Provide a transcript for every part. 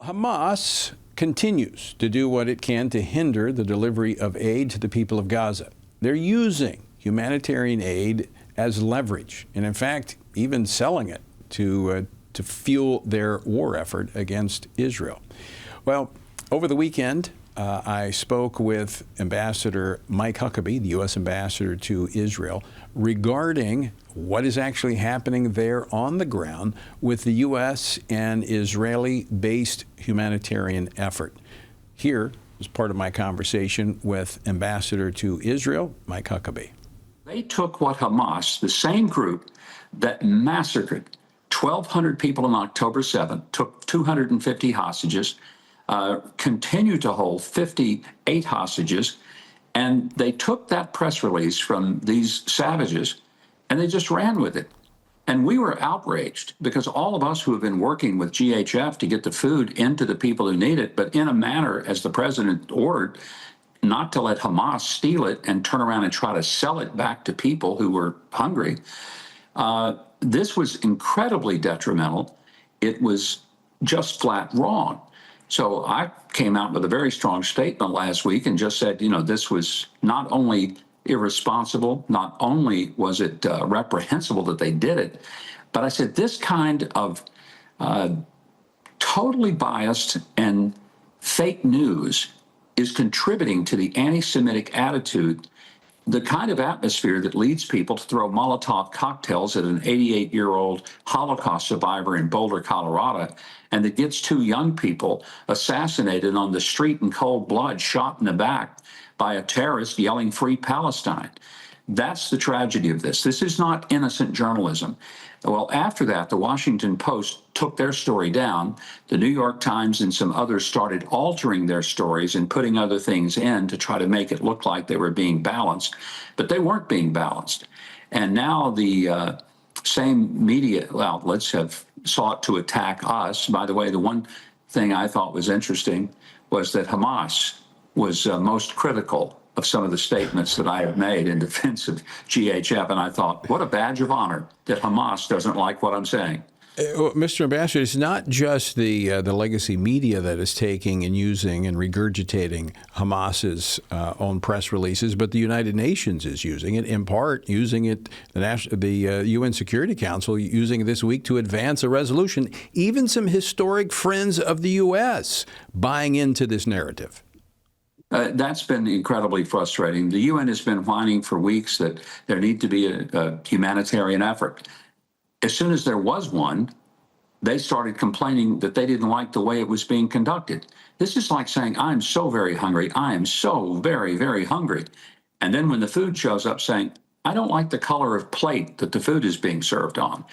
Hamas continues to do what it can to hinder the delivery of aid to the people of Gaza. They're using humanitarian aid as leverage, and in fact, even selling it to fuel their war effort against Israel. Well, over the weekend, I spoke with Ambassador Mike Huckabee, the U.S. ambassador to Israel, regarding what is actually happening there on the ground with the U.S. and Israeli-based humanitarian effort. Here is part of my conversation with Ambassador to Israel, Mike Huckabee. They took what Hamas, the same group that massacred 1,200 people on October 7th, took 250 hostages, continued to hold 58 hostages, and they took that press release from these savages and they just ran with it. And we were outraged because all of us who have been working with GHF to get the food into the people who need it, but in a manner, as the president ordered, not to let Hamas steal it and turn around and try to sell it back to people who were hungry. This was incredibly detrimental. It was just flat wrong. So I came out with a very strong statement last week and just said, this was not only irresponsible, not only was it reprehensible that they did it, but I said this kind of totally biased and fake news is contributing to the anti-Semitic attitude, the kind of atmosphere that leads people to throw Molotov cocktails at an 88-year-old Holocaust survivor in Boulder, Colorado, and that gets two young people assassinated on the street in cold blood, shot in the back by a terrorist yelling "Free Palestine." That's the tragedy of this. This is not innocent journalism. Well, after that, the Washington Post took their story down. The New York Times and some others started altering their stories and putting other things in to try to make it look like they were being balanced, but they weren't being balanced. And now the same media outlets have sought to attack us. By the way, the one thing I thought was interesting was that Hamas was most critical of some of the statements that I have made in defense of GHF. And I thought, what a badge of honor that Hamas doesn't like what I'm saying. Mr. Ambassador, it's not just the legacy media that is taking and using and regurgitating Hamas's own press releases, but the United Nations is using it, in part using it, the UN Security Council using it this week to advance a resolution. Even some historic friends of the U.S. buying into this narrative. That's been incredibly frustrating. The UN has been whining for weeks that there need to be a humanitarian effort. As soon as there was one, they started complaining that they didn't like the way it was being conducted. This is like saying, I'm so very hungry. I am so very, very hungry. And then when the food shows up saying, I don't like the color of plate that the food is being served on.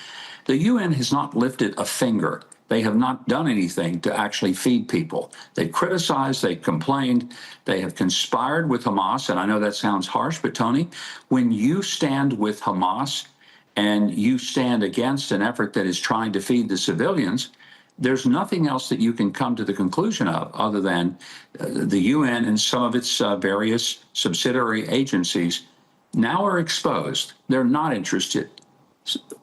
The UN has not lifted a finger. They have not done anything to actually feed people. They criticized, they complained, they have conspired with Hamas. And I know that sounds harsh, but Tony, when you stand with Hamas and you stand against an effort that is trying to feed the civilians, there's nothing else that you can come to the conclusion of other than the UN and some of its various subsidiary agencies now are exposed. They're not interested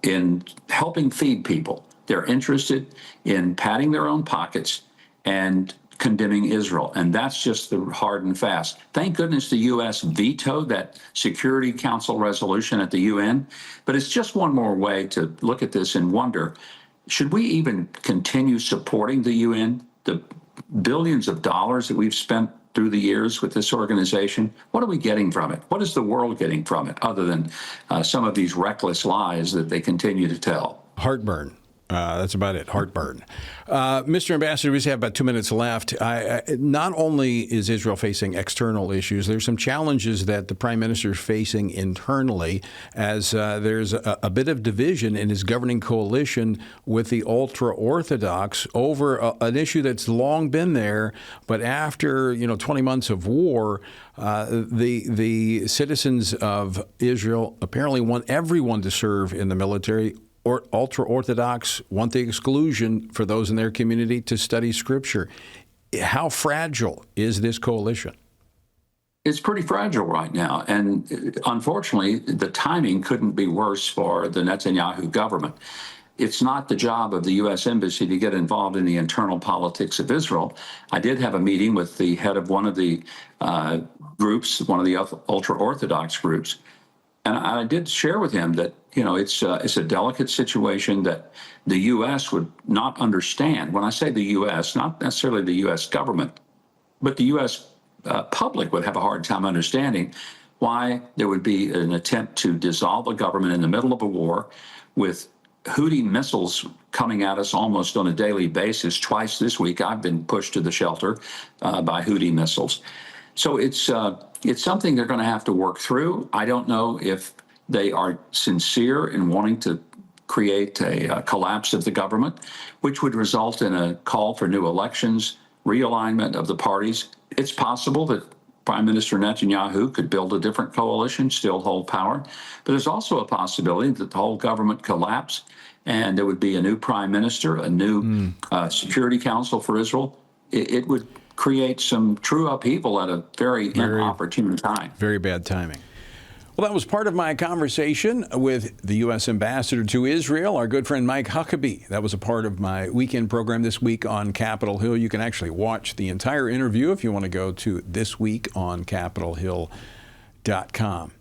in helping feed people. They're interested in padding their own pockets and condemning Israel. And that's just the hard and fast. Thank goodness the U.S. vetoed that Security Council resolution at the UN. But it's just one more way to look at this and wonder, should we even continue supporting the UN? The billions of dollars that we've spent through the years with this organization, what are we getting from it? What is the world getting from it other than some of these reckless lies that they continue to tell? Heartburn. That's about it. Heartburn. Mr. Ambassador, we just have about 2 minutes left. Not only is Israel facing external issues, there's some challenges that the prime minister is facing internally as there's a bit of division in his governing coalition with the ultra-Orthodox over an issue that's long been there. But after 20 months of war, the citizens of Israel apparently want everyone to serve in the military. Or ultra-Orthodox want the exclusion for those in their community to study Scripture. How fragile is this coalition? It's pretty fragile right now. And unfortunately, the timing couldn't be worse for the Netanyahu government. it's not the job of the U.S. Embassy to get involved in the internal politics of Israel. I did have a meeting with the head of one of the groups, one of the ultra-Orthodox groups, and I did share with him that, it's a delicate situation that the U.S. would not understand. When I say the U.S., not necessarily the U.S. government, but the U.S. Public would have a hard time understanding why there would be an attempt to dissolve a government in the middle of a war with Houthi missiles coming at us almost on a daily basis. Twice this week, I've been pushed to the shelter by Houthi missiles. So it's something they're going to have to work through. I don't know if they are sincere in wanting to create a collapse of the government, which would result in a call for new elections, realignment of the parties. It's possible that Prime Minister Netanyahu could build a different coalition, still hold power. But there's also a possibility that the whole government collapse and there would be a new prime minister, a new Security Council for Israel. It would create some true upheaval at a very inopportune time. Very bad timing. Well, that was part of my conversation with the U.S. Ambassador to Israel, our good friend Mike Huckabee. That was a part of my weekend program this week on Capitol Hill. You can actually watch the entire interview if you want to go to thisweekoncapitolhill.com.